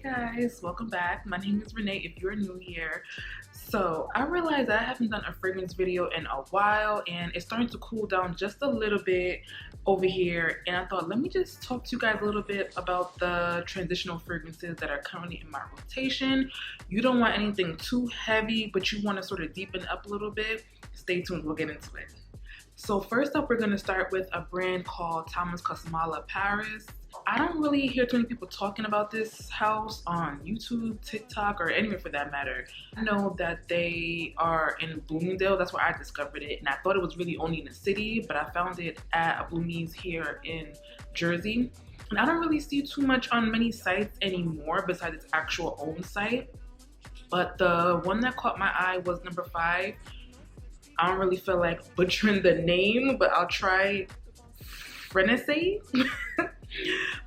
Hey guys, welcome back. My name is Renee if you're new here. So I realized that I haven't done a fragrance video in a while and it's starting to cool down just a little bit over here, and I thought let me just talk to you guys a little bit about the transitional fragrances that are currently in my rotation. You don't want anything too heavy, but you want to sort of deepen up a little bit. Stay tuned, we'll get into it. So first up, we're going to start with a brand called Thomas Cosmala Paris. I don't really hear too many people talking about this house on YouTube, TikTok, or anywhere for that matter. I know that they are in Bloomingdale. That's where I discovered it, and I thought it was really only in the city, but I found it at a Bloomies here in Jersey. And I don't really see too much on many sites anymore besides its actual own site. But the one that caught my eye was number 5. I don't really feel like butchering the name, but I'll try RENEE.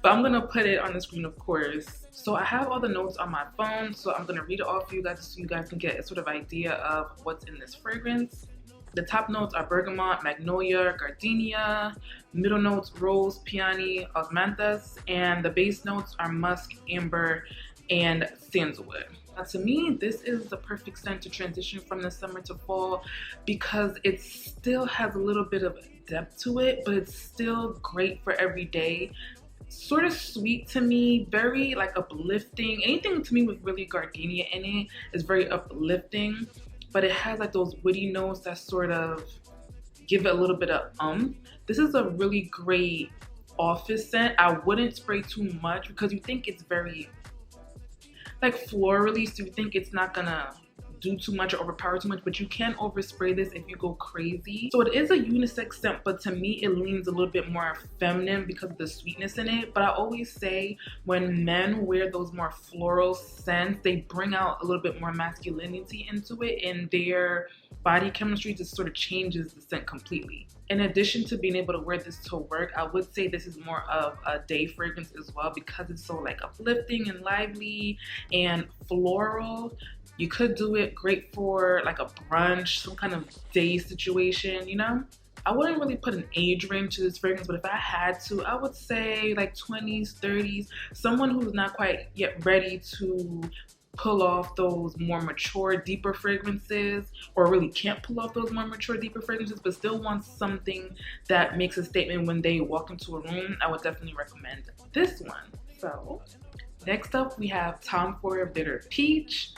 But I'm gonna put it on the screen, of course. So I have all the notes on my phone, so I'm gonna read it off for you guys so you guys can get a sort of idea of what's in this fragrance. The top notes are bergamot, magnolia, gardenia. Middle notes, rose, peony, osmanthus, and the base notes are musk, amber, and sandalwood. Now, to me, this is the perfect scent to transition from the summer to fall because it still has a little bit of depth to it, but it's still great for every day. Sort of sweet to me, very like uplifting. Anything to me with really gardenia in it is very uplifting, but it has like those woody notes that sort of give it a little bit of This is a really great office scent. I wouldn't spray too much because you think it's very like florally, so you think it's not gonna do too much or overpower too much, but you can overspray this if you go crazy. So it is a unisex scent, but to me it leans a little bit more feminine because of the sweetness in it. But I always say when men wear those more floral scents, they bring out a little bit more masculinity into it, and their body chemistry just sort of changes the scent completely. In addition to being able to wear this to work, I would say this is more of a day fragrance as well because it's so like uplifting and lively and floral. You could do it great for like a brunch, some kind of day situation, you know? I wouldn't really put an age range to this fragrance, but if I had to, I would say like 20s, 30s, someone who's not quite yet ready to pull off those more mature, deeper fragrances, or really can't pull off those more mature, deeper fragrances, but still wants something that makes a statement when they walk into a room. I would definitely recommend this one. So next up, we have Tom Ford Bitter Peach.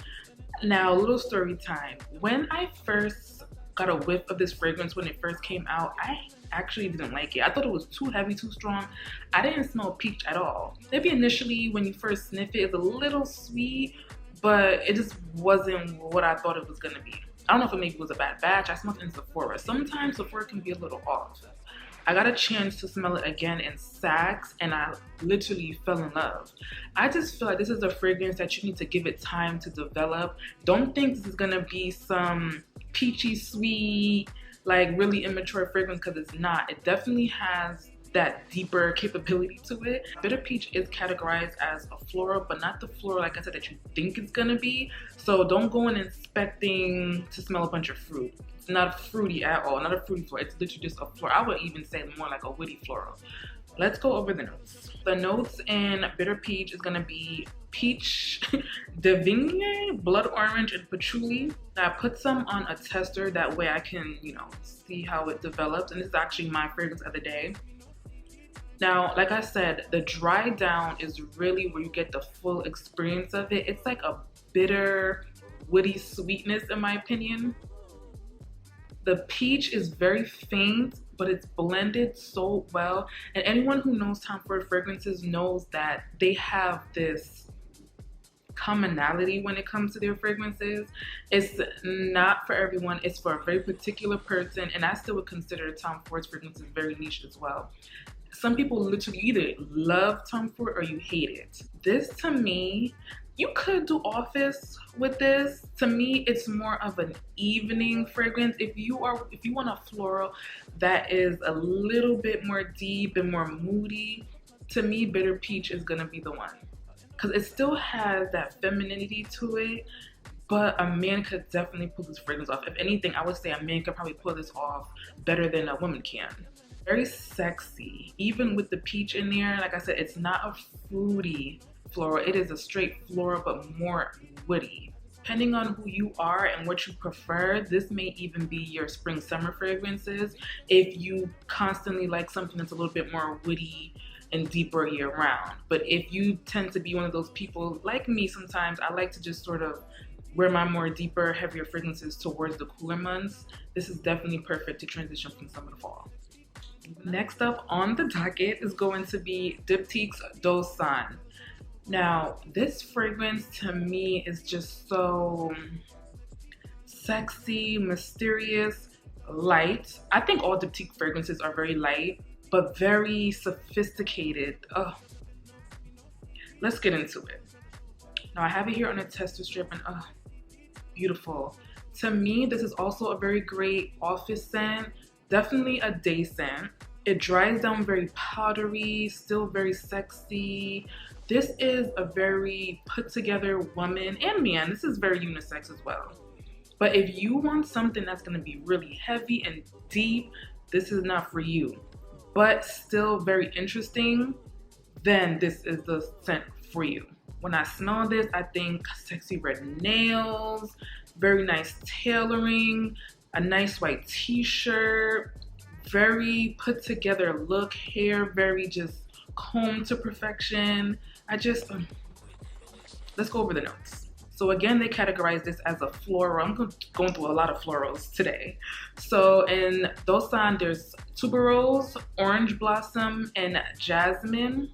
Now, a little story time. When I first got a whiff of this fragrance when it first came out, I actually didn't like it. I thought it was too heavy, too strong. I didn't smell peach at all. Maybe initially when you first sniff it, it's a little sweet, but it just wasn't what I thought it was gonna be. I don't know if it maybe was a bad batch. I smelled it in Sephora. Sometimes Sephora can be a little off. I got a chance to smell it again in Saks and I literally fell in love. I just feel like this is a fragrance that you need to give it time to develop. Don't think this is gonna be some peachy sweet, like really immature fragrance, because it's not. It definitely has that deeper capability to it. Bitter peach is categorized as a floral, but not the floral, like I said, that you think it's gonna be. So don't go in expecting to smell a bunch of fruit. It's not fruity at all, not a fruity floral. It's literally just a floral. I would even say more like a woody floral. Let's go over the notes. The notes in bitter peach is gonna be peach, de vigne, blood orange, and patchouli. I put some on a tester, that way I can, see how it develops. And this is actually my fragrance of the day. Now, like I said, the dry down is really where you get the full experience of it. It's like a bitter, woody sweetness in my opinion. The peach is very faint, but it's blended so well. And anyone who knows Tom Ford fragrances knows that they have this commonality when it comes to their fragrances. It's not for everyone, it's for a very particular person, and I still would consider Tom Ford's fragrances very niche as well. Some people literally either love Tom Ford or you hate it. This, to me, you could do office with this. To me, it's more of an evening fragrance. If you want a floral that is a little bit more deep and more moody, to me, bitter peach is gonna be the one. Because it still has that femininity to it, but a man could definitely pull this fragrance off. If anything, I would say a man could probably pull this off better than a woman can. Very sexy, even with the peach in there. Like I said, it's not a fruity floral. It is a straight floral, but more woody. Depending on who you are and what you prefer, this may even be your spring summer fragrances if you constantly like something that's a little bit more woody and deeper year round. But if you tend to be one of those people like me, sometimes I like to just sort of wear my more deeper, heavier fragrances towards the cooler months, this is definitely perfect to transition from summer to fall. Next up on the docket is going to be Diptyque's Dosan. Now, this fragrance to me is just so sexy, mysterious, light. I think all Diptyque fragrances are very light, but very sophisticated. Oh, let's get into it. Now, I have it here on a tester strip, and oh, beautiful. To me, this is also a very great office scent, definitely a day scent. It dries down very powdery, still very sexy. This is a very put together woman and man. This is very unisex as well. But if you want something that's gonna be really heavy and deep, this is not for you. But still very interesting, then this is the scent for you. When I smell this, I think sexy red nails, very nice tailoring, a nice white t-shirt, very put together look, hair very just combed to perfection. Let's go over the notes. So again, they categorize this as a floral. I'm going through a lot of florals today. So in Dosan, there's tuberose, orange blossom, and jasmine.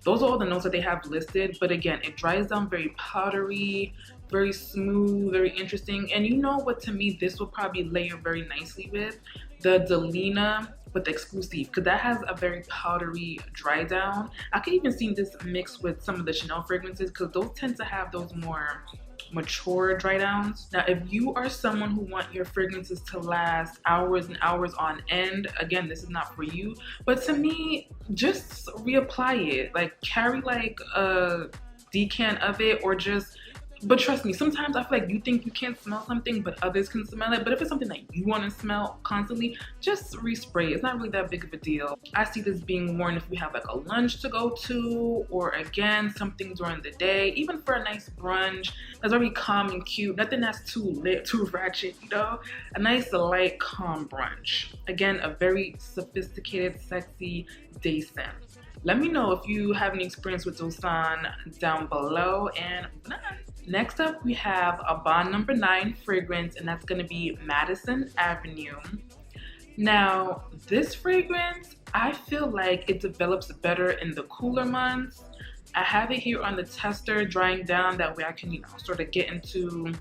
Those are all the notes that they have listed, but again, it dries down very powdery, very smooth, very interesting. And you know what, to me, this will probably layer very nicely with the Delina with the exclusive, because that has a very powdery dry down. I could even see this mixed with some of the Chanel fragrances, because those tend to have those more mature dry downs. Now, if you are someone who want your fragrances to last hours and hours on end, again, this is not for you. But to me, just reapply it. Like, carry like a decant of it, or just, but trust me, sometimes I feel like you think you can't smell something, but others can smell it. But if it's something that you want to smell constantly, just respray. It's not really that big of a deal. I see this being worn if you have like a lunch to go to, or again, something during the day, even for a nice brunch that's very calm and cute. Nothing that's too lit, too ratchet, you know? A nice, light, calm brunch. Again, a very sophisticated, sexy day scent. Let me know if you have any experience with Dosan down below. And next up, we have a Bond number 9 fragrance, and that's gonna be Madison Avenue. Now, this fragrance, I feel like it develops better in the cooler months. I have it here on the tester drying down, that way I can, you know, sort of get into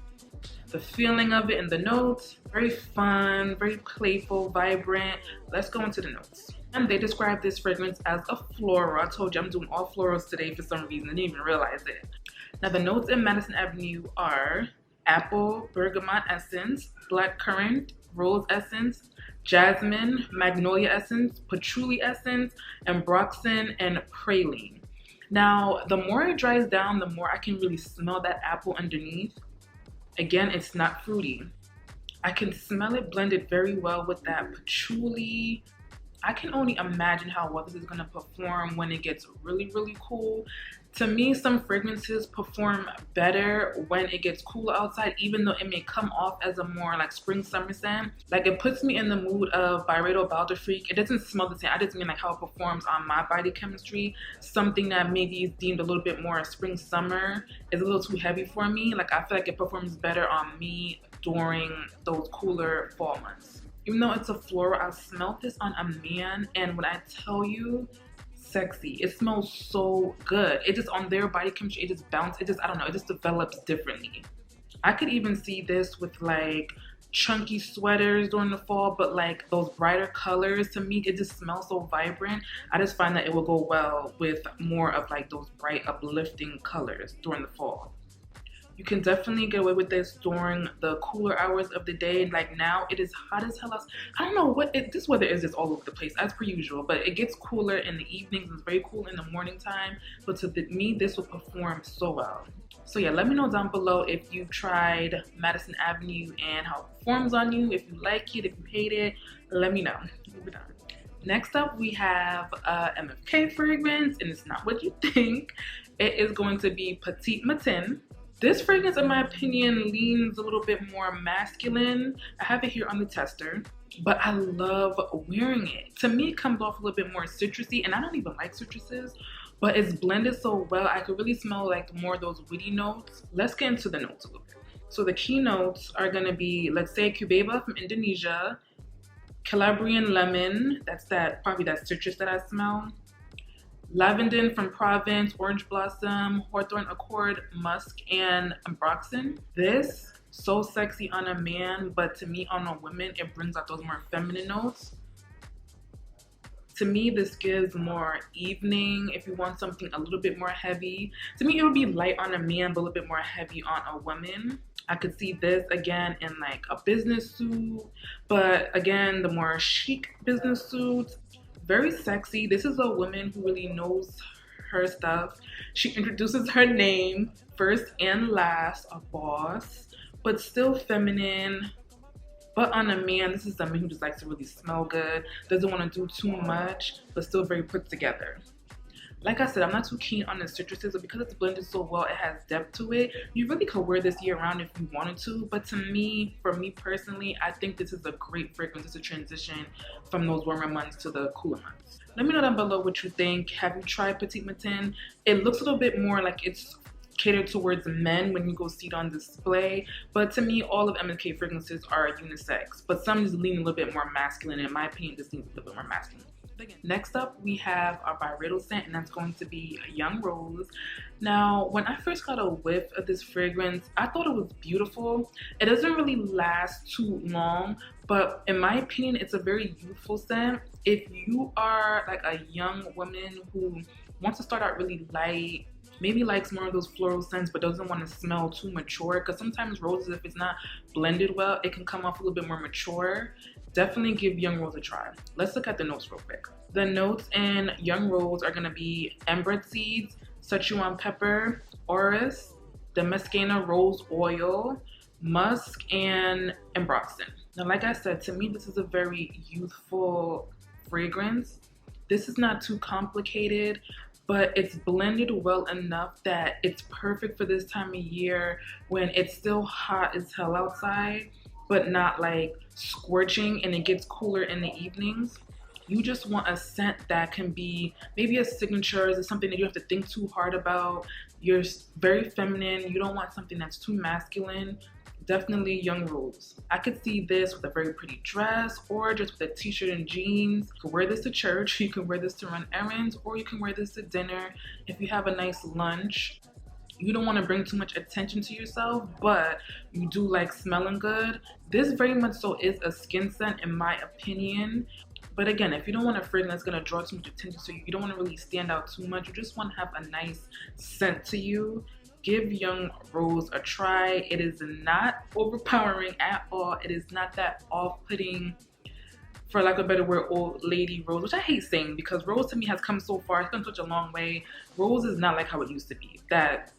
the feeling of it and the notes. Very fun, very playful, vibrant. Let's go into the notes. And they describe this fragrance as a floral. I told you I'm doing all florals today for some reason. I didn't even realize it. Now, the notes in Madison Avenue are apple, bergamot essence, blackcurrant, rose essence, jasmine, magnolia essence, patchouli essence, ambroxan, and praline. Now, the more it dries down, the more I can really smell that apple underneath. Again, it's not fruity. I can smell it blended very well with that patchouli. I can only imagine how well this is going to perform when it gets really, really cool. To me, some fragrances perform better when it gets cool outside, even though it may come off as a more like spring summer scent. Like, it puts me in the mood of Byredo Baldefreak. It doesn't smell the same. I just mean like how it performs on my body chemistry. Something that maybe is deemed a little bit more spring summer is a little too heavy for me. Like, I feel like it performs better on me during those cooler fall months. Even though it's a floral, I smelled this on a man, and when I tell you, sexy. It smells so good. It just, on their body chemistry, it just bounces. It just, I don't know, it just develops differently. I could even see this with like chunky sweaters during the fall, but like those brighter colors, to me, it just smells so vibrant. I just find that it will go well with more of like those bright, uplifting colors during the fall. You can definitely get away with this during the cooler hours of the day. Like, now it is hot as hell. I don't know what this weather is, just all over the place as per usual, but it gets cooler in the evenings. It's very cool in the morning time. But to me, this will perform so well. So yeah, let me know down below if you tried Madison Avenue and how it performs on you. If you like it, if you hate it, let me know. Moving on. Next up, we have MFK fragrance, and it's not what you think. It is going to be Petite Mort. This fragrance, in my opinion, leans a little bit more masculine. I have it here on the tester, but I love wearing it. To me, it comes off a little bit more citrusy, and I don't even like citruses, but it's blended so well. I could really smell like more of those woody notes. Let's get into the notes a little bit. So the key notes are gonna be, let's say, Cubeba from Indonesia, Calabrian lemon, that's probably that citrus that I smell, lavender from Provence, orange blossom, hawthorn accord, musk, and ambroxan. This, so sexy on a man, but to me on a woman, it brings out those more feminine notes. To me, this gives more evening if you want something a little bit more heavy. To me, it would be light on a man, but a little bit more heavy on a woman. I could see this again in like a business suit, but again, the more chic business suits, very sexy. This is a woman who really knows her stuff. She introduces her name first and last, a boss, but still feminine. But on a man, this is someone who just likes to really smell good, doesn't want to do too much, but still very put together. Like I said, I'm not too keen on the citruses, but because it's blended so well, it has depth to it. You really could wear this year round if you wanted to, but to me, for me personally, I think this is a great fragrance. It's a transition from those warmer months to the cooler months. Let me know down below what you think. Have you tried Petite Mort? It looks a little bit more like it's catered towards men when you go see it on display, but to me all of MFK fragrances are unisex, but some just lean a little bit more masculine. In my opinion, this leans a little bit more masculine. Next up, we have our varietal scent, and that's going to be Young Rose. Now, when I first got a whiff of this fragrance, I thought it was beautiful. It doesn't really last too long, but in my opinion, it's a very youthful scent. If you are like a young woman who wants to start out really light, maybe likes more of those floral scents but doesn't want to smell too mature, because sometimes roses, if it's not blended well, it can come off a little bit more mature. Definitely give Young Rose a try. Let's look at the notes real quick. The notes in Young Rose are going to be amber seeds, Sichuan pepper, orris, Damascena rose oil, musk, and ambroxan. Now, like I said, to me this is a very youthful fragrance. This is not too complicated, but it's blended well enough that it's perfect for this time of year when it's still hot as hell outside, but not like scorching, and it gets cooler in the evenings. You just want a scent that can be maybe a signature. Is something that you have to think too hard about. You're very feminine. You don't want something that's too masculine. Definitely Young Rose. I could see this with a very pretty dress, or just with a t-shirt and jeans. You can wear this to church, you can wear this to run errands, or you can wear this to dinner if you have a nice lunch. You don't want to bring too much attention to yourself, but you do like smelling good. This very much so is a skin scent in my opinion. But again, if you don't want a fragrance that's going to draw too much attention to you, you don't want to really stand out too much, you just want to have a nice scent to you, give Young Rose a try. It is not overpowering at all. It is not that off-putting, for lack of a better word, old lady rose, which I hate saying because rose to me has come so far. It's come such a long way. Rose is not like how it used to be. That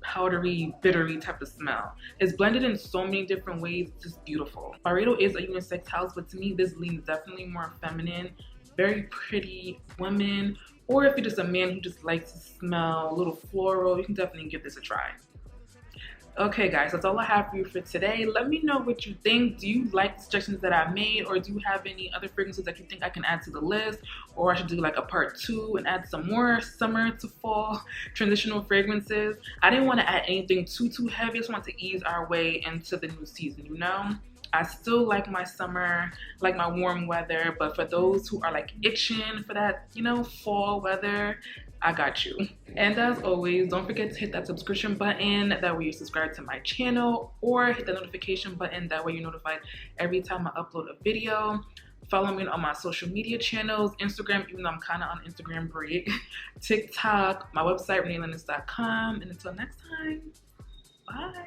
powdery, bittery type of smell. It's blended in so many different ways. It's just beautiful. Varietal is a unisex house, but to me this leans definitely more feminine. Very pretty women, or if you're just a man who just likes to smell a little floral, you can definitely give this a try. Okay guys, that's all I have for you for today. Let me know what you think. Do you like the suggestions that I made, or do you have any other fragrances that you think I can add to the list, or I should do like a part 2 and add some more summer to fall transitional fragrances? I didn't want to add anything too heavy. I just want to ease our way into the new season, you know? I still like my summer, like my warm weather, but for those who are like itching for that, you know, fall weather, I got you. And as always, don't forget to hit that subscription button. That way you're subscribed to my channel, or hit the notification button. That way you're notified every time I upload a video. Follow me on my social media channels, Instagram, even though I'm kind of on Instagram break, TikTok, my website, RENEELENNOX.com. And until next time, bye.